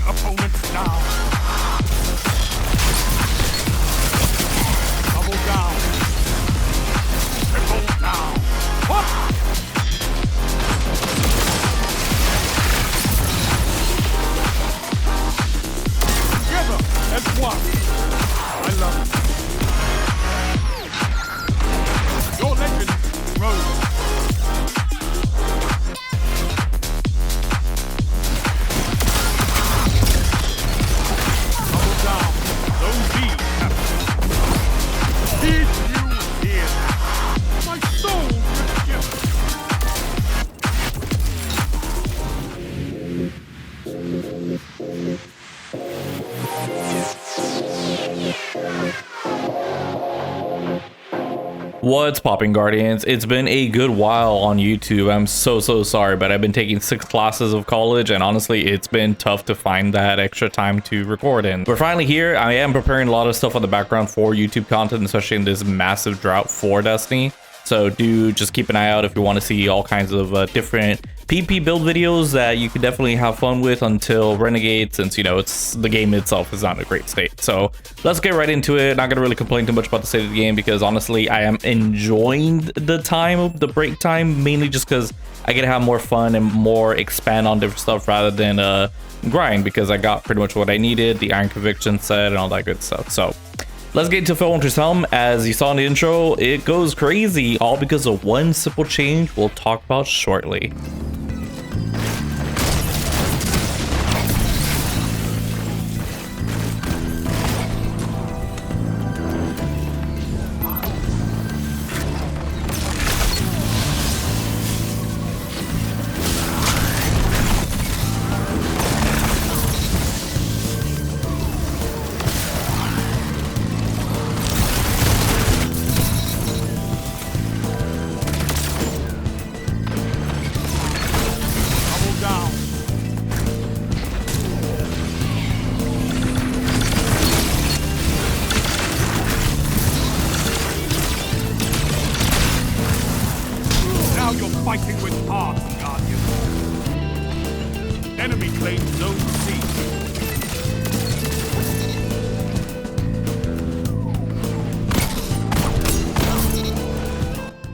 Opponents down. Double down. Triple down. What? Together as one. I love it. Your legend grows. What's popping, Guardians? It's been a good while on YouTube. I'm so sorry, but I've been taking 6 classes of college, and honestly it's been tough to find that extra time to record in. We're finally here. I am preparing a lot of stuff on the background for YouTube content, especially in this massive drought for Destiny. So do just keep an eye out if you want to see all kinds of different PvP build videos that you can definitely have fun with until Renegade, since, you know, it's the game itself is not in a great state. So let's get right into it. Not gonna really complain too much about the state of the game, because honestly I am enjoying the time, the break time, mainly just because I get to have more fun and more expand on different stuff rather than grind, because I got pretty much what I needed, the Iron Conviction set and all that good stuff. So let's get into Felwinter's Helm. As you saw in the intro, it goes crazy, all because of one simple change we'll talk about shortly. Fighting with heart, Guardian. Enemy claims Zone C.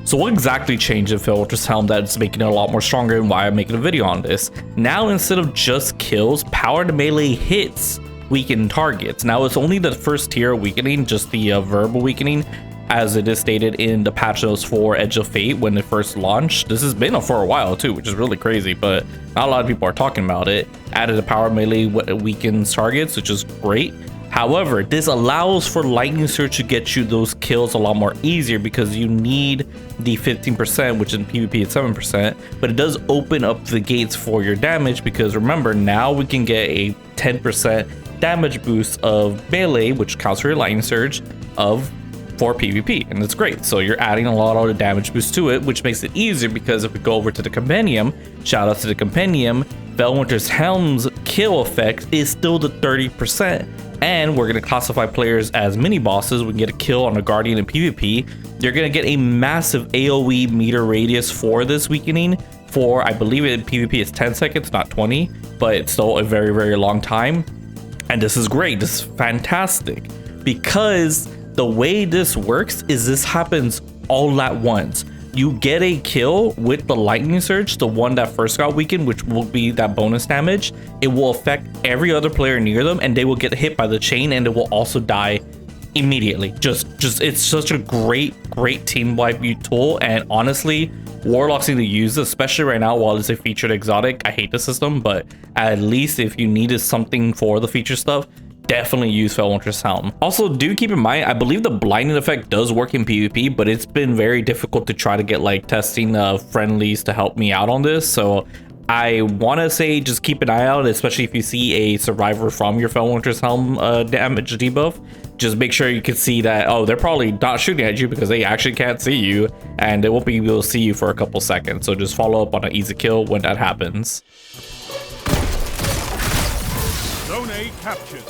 So what exactly changed in Felwinter's Helm that's making it a lot more stronger, and why I'm making a video on this? Now, instead of just kills, powered melee hits weaken targets. Now it's only the first tier weakening, just the verbal weakening, as it is stated in the patch notes for Edge of Fate when it first launched. This has been for a while too, which is really crazy, but not a lot of people are talking about it. Added a power melee weakens targets, which is great. However, this allows for Lightning Surge to get you those kills a lot more easier, because you need the 15%, which in PvP is 7%, but it does open up the gates for your damage, because remember, now we can get a 10% damage boost of melee, which counts for your Lightning Surge, for PvP, and it's great. So you're adding a lot of the damage boost to it, which makes it easier, because if we go over to the compendium, shout out to the compendium, Felwinter's Helm's kill effect is still the 30%, and we're going to classify players as mini bosses. We can get a kill on a Guardian in PvP. You're going to get a massive AoE meter radius for this weakening. For, I believe in PvP it's 10 seconds, not 20, but it's still a very long time. And this is great. This is fantastic, because the way this works is this happens all at once. You get a kill with the Lightning Surge, the one that first got weakened, which will be that bonus damage. It will affect every other player near them, and they will get hit by the chain, and it will also die immediately. Just it's such a great team wipe tool, and honestly, Warlocks need to use this, especially right now while it's a featured exotic. I hate the system, but at least if you needed something for the feature stuff, definitely use Felwinter's Helm. Also, do keep in mind, I believe the blinding effect does work in PvP, but it's been very difficult to try to get like testing friendlies to help me out on this. So I want to say just keep an eye out, especially if you see a survivor from your Felwinter's Helm damage debuff. Just make sure you can see that, oh, they're probably not shooting at you because they actually can't see you, and they won't be able to see you for a couple seconds. So just follow up on an easy kill when that happens. Zone A captured.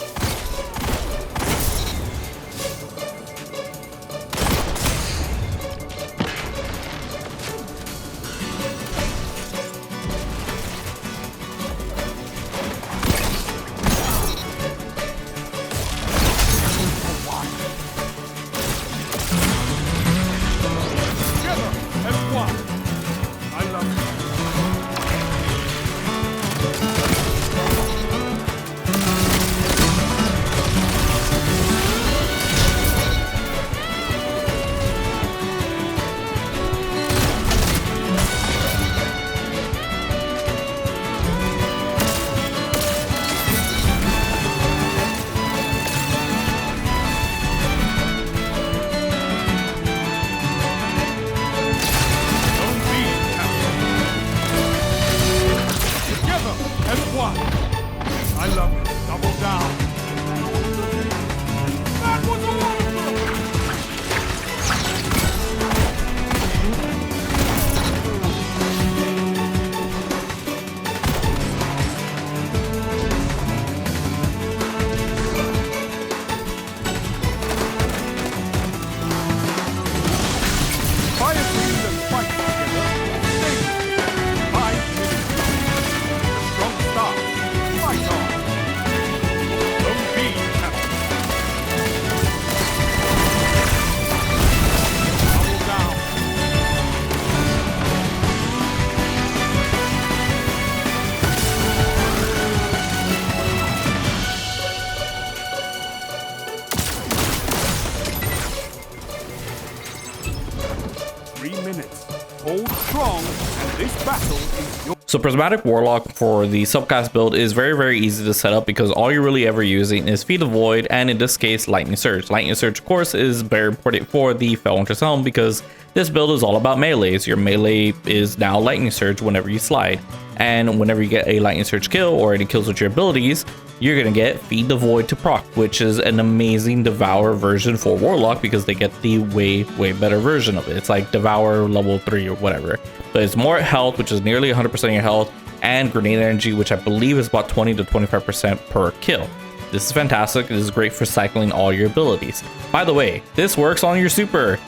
Hold strong, and this battle is yours. So Prismatic Warlock for the subclass build is very, very easy to set up because all you're really ever using is Feed the Void, and in this case, Lightning Surge. Lightning Surge, of course, is very important for the Felwinter's Helm because this build is all about melees. Your melee is now Lightning Surge whenever you slide. And whenever you get a Lightning Surge kill or any kills with your abilities, you're going to get Feed the Void to proc, which is an amazing Devour version for Warlock because they get the way better version of it. It's like Devour level 3 or whatever. But it's more health, which is nearly 100% of your health, and Grenade Energy, which I believe is about 20 to 25% per kill. This is fantastic. This is great for cycling all your abilities. By the way, this works on your super,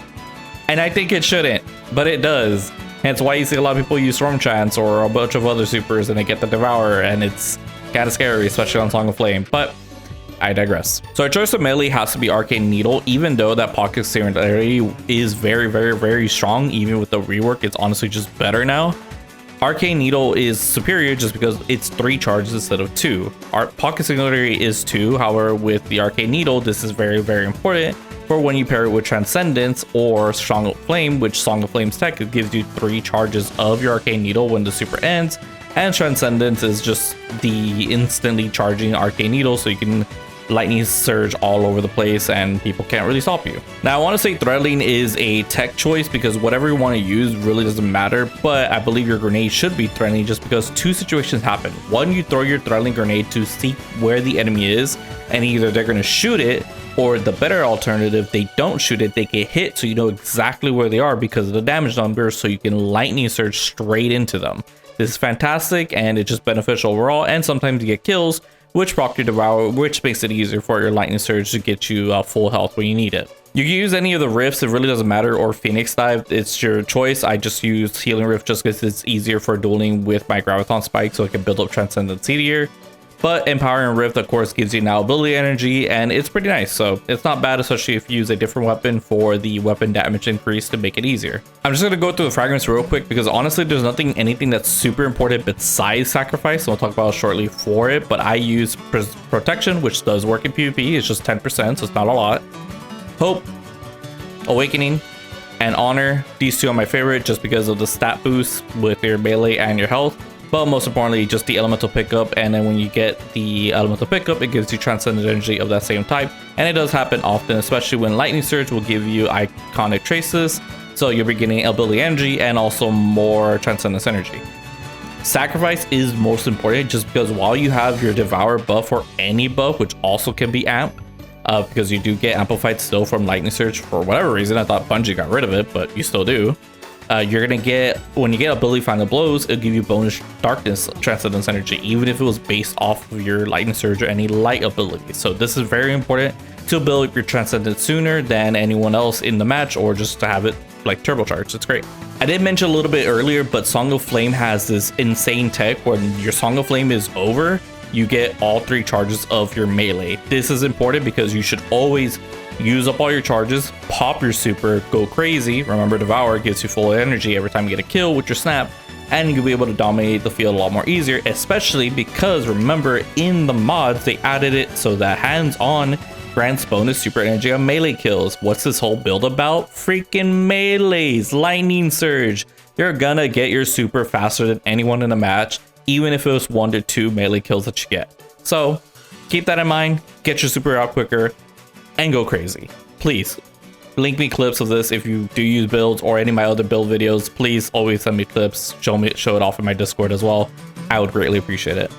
and I think it shouldn't, but it does. Hence why you see a lot of people use Storm Chance or a bunch of other supers and they get the Devour, and it's kind of scary, especially on Song of Flame, but I digress. So our choice of melee has to be Arcane Needle, even though that Pocket Singularity is very, very, very strong. Even with the rework, it's honestly just better now. Arcane Needle is superior just because it's 3 charges instead of 2. Our Pocket Singularity is 2, however, with the Arcane Needle, this is very, very important for when you pair it with Transcendence or Song of Flame, which Song of Flame's tech, it gives you 3 charges of your Arcane Needle when the super ends. And Transcendence is just the instantly charging Arcane Needle, so you can Lightning Surge all over the place and people can't really stop you. Now I want to say Threadling is a tech choice because whatever you want to use really doesn't matter, but I believe your grenade should be Threadling just because 2 situations happen. One, you throw your Threadling grenade to see where the enemy is, and either they're going to shoot it, or the better alternative, they don't shoot it, they get hit, so you know exactly where they are because of the damage numbers, so you can Lightning Surge straight into them. This is fantastic and it's just beneficial overall, and sometimes you get kills which proc your Devour, which makes it easier for your Lightning Surge to get you full health when you need it. You can use any of the rifts, it really doesn't matter, or Phoenix Dive, it's your choice. I just use Healing Rift just because it's easier for dueling with my Graviton Spike, so I can build up Transcendence easier. But Empowering Rift, of course, gives you now ability energy, and it's pretty nice, so it's not bad, especially if you use a different weapon for the weapon damage increase to make it easier. I'm just going to go through the fragments real quick because honestly, there's anything that's super important besides Sacrifice, so we'll talk about it shortly for it, but I use Protection, which does work in PvP, it's just 10%, so it's not a lot. Hope, Awakening, and Honor, these 2 are my favorite just because of the stat boost with your melee and your health. But most importantly, just the elemental pickup, and then when you get the elemental pickup, it gives you Transcendent energy of that same type, and it does happen often, especially when Lightning Surge will give you iconic traces, so you're getting ability energy and also more Transcendence energy. Sacrifice is most important just because while you have your Devour buff or any buff, which also can be amp, because you do get amplified still from Lightning Surge for whatever reason. I thought Bungie got rid of it, but you still do. You're gonna get, when you get ability Final Blows, it'll give you bonus Darkness Transcendence energy, even if it was based off of your Lightning Surge or any light ability. So this is very important to build your Transcendence sooner than anyone else in the match, or just to have it like turbocharged. It's great. I did mention a little bit earlier, but Song of Flame has this insane tech where your Song of Flame is over, you get all 3 charges of your melee. This is important because you should always use up all your charges, pop your super, go crazy. Remember, Devour gives you full energy every time you get a kill with your snap, and you'll be able to dominate the field a lot more easier, especially because remember in the mods they added it so that hands-on grants bonus super energy on melee kills. What's this whole build about? Freaking melees, Lightning Surge. You're gonna get your super faster than anyone in a match, even if it was 1 to 2 melee kills that you get. So keep that in mind, get your super out quicker, and go crazy. Please link me clips of this if you do use builds or any of my other build videos. Please always send me clips, show it off in my Discord as well. I would greatly appreciate it.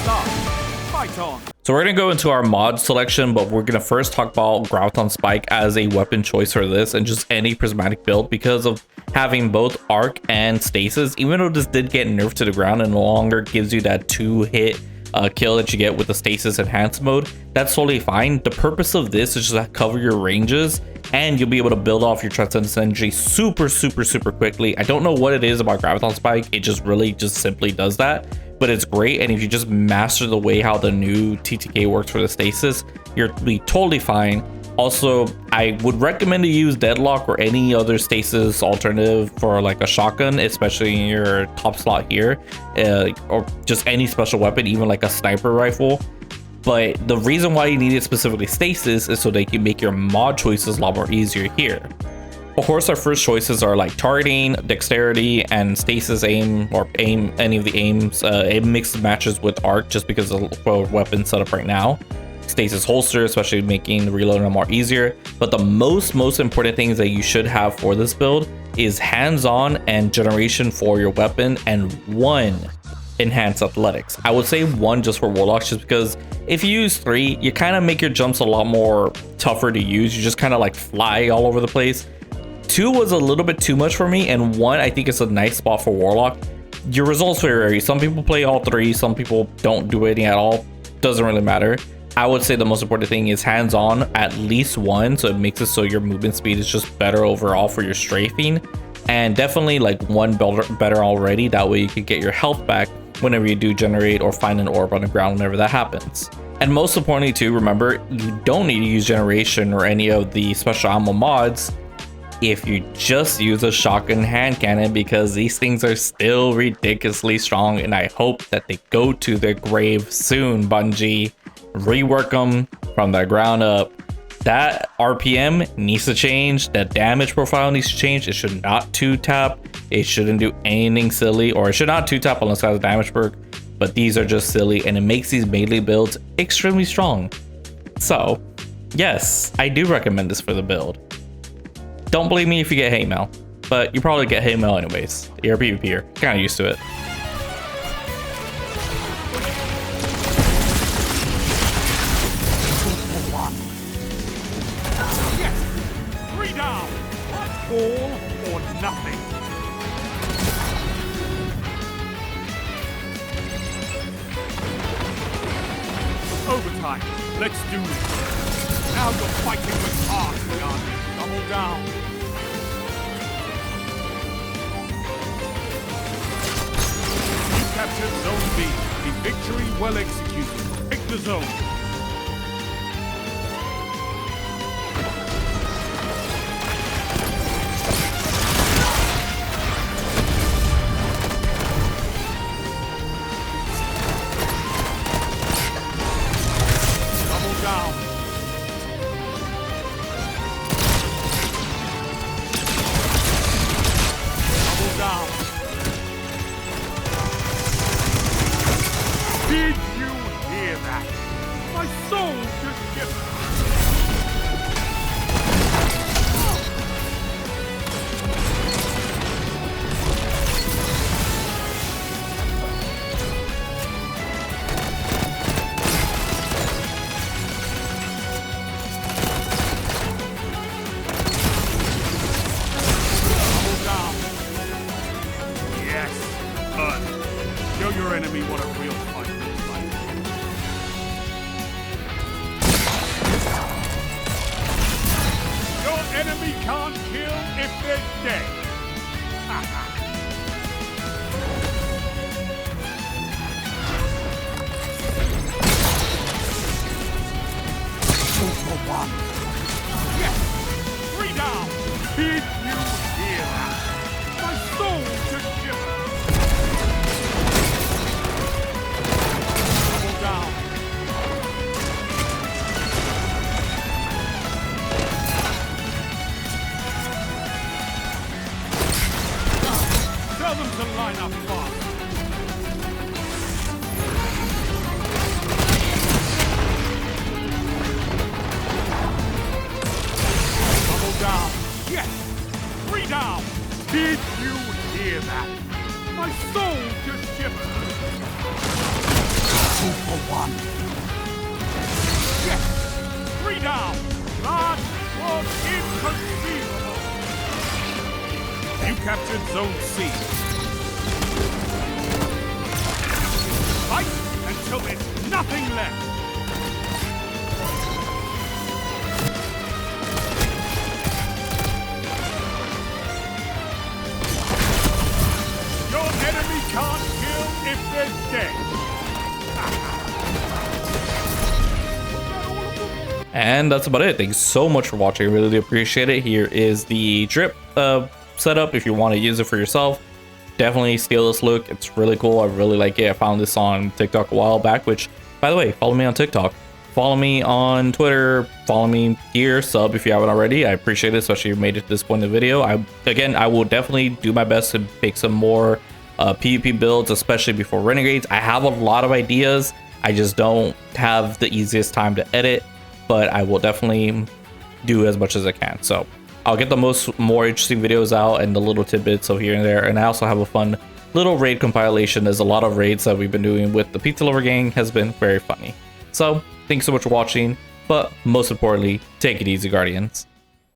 start. Fight on. So we're going to go into our mod selection, but we're going to first talk about Graviton Spike as a weapon choice for this and just any prismatic build because of having both arc and stasis. Even though this did get nerfed to the ground and no longer gives you that 2-hit kill that you get with the stasis enhanced mode, that's totally fine. The purpose of this is just to cover your ranges and you'll be able to build off your Transcendence energy super quickly. I don't know what it is about Graviton Spike, it just really simply does that, but it's great. And if you just master the way how the new TTK works for the stasis, you'll be totally fine. Also, I would recommend to use Deadlock or any other stasis alternative for like a shotgun, especially in your top slot here, or just any special weapon, even like a sniper rifle. But the reason why you need it specifically stasis is so they can make your mod choices a lot more easier here. Of course, our first choices are like targeting, dexterity, and stasis aim, or aim any of the aims. It mixed matches with arc just because of the weapon setup right now. Stasis holster, especially making the reloading more easier. But the most important things that you should have for this build is hands-on and generation for your weapon, and 1 enhanced athletics. I would say 1 just for warlocks, just because if you use 3, you kind of make your jumps a lot more tougher to use. You just kind of like fly all over the place. 2 was a little bit too much for me, and 1 I think is a nice spot for warlock. Your results vary. Some people play all 3, some people don't do any at all. Doesn't really matter. I would say the most important thing is hands-on, at least 1, so it makes it so your movement speed is just better overall for your strafing, and definitely like 1 better already. That way you can get your health back whenever you do generate or find an orb on the ground whenever that happens. And most importantly too, remember, you don't need to use generation or any of the special ammo mods if you just use a shotgun hand cannon, because these things are still ridiculously strong, and I hope that they go to their grave soon. Bungie, rework them from the ground up. That RPM needs to change, that damage profile needs to change. It should not 2-tap, it shouldn't do anything silly, or it should not 2-tap unless it has a damage perk, but these are just silly, and it makes these melee builds extremely strong. So yes, I do recommend this for the build. Don't believe me if you get hate mail, but you probably get hate mail anyways. You're a PvPer, kind of used to it. All or nothing. Overtime. Let's do this. Now you're fighting with heart, Jan. Double down. You captured Zone B. The victory well executed. Take the zone. Did you hear that? My soul just shivered. Double down. Yes, good. Show your enemy what a real fight looks like. Your enemy can't kill if they're dead. Yes! 3 down! Did you hear that? My soul just shivered. Double down. Tell them to line up fast. Double down. Yes! one. Yes! 3 down! That was inconceivable! You captured Zone C. Fight until there's nothing left! Your enemy can't kill if they're dead! And that's about it. Thanks so much for watching. I really do appreciate it. Here is the drip setup if you want to use it for yourself. Definitely steal this look. It's really cool. I really like it. I found this on TikTok a while back, which, by the way, follow me on TikTok. Follow me on Twitter. Follow me here. Sub if you haven't already. I appreciate it, especially if you made it to this point in the video. I will definitely do my best to make some more PvP builds, especially before Renegades. I have a lot of ideas. I just don't have the easiest time to edit, but I will definitely do as much as I can. So I'll get the more interesting videos out and the little tidbits of here and there. And I also have a fun little raid compilation. There's a lot of raids that we've been doing with the Pizza Lover gang, has been very funny. So thanks so much for watching, but most importantly, take it easy, Guardians.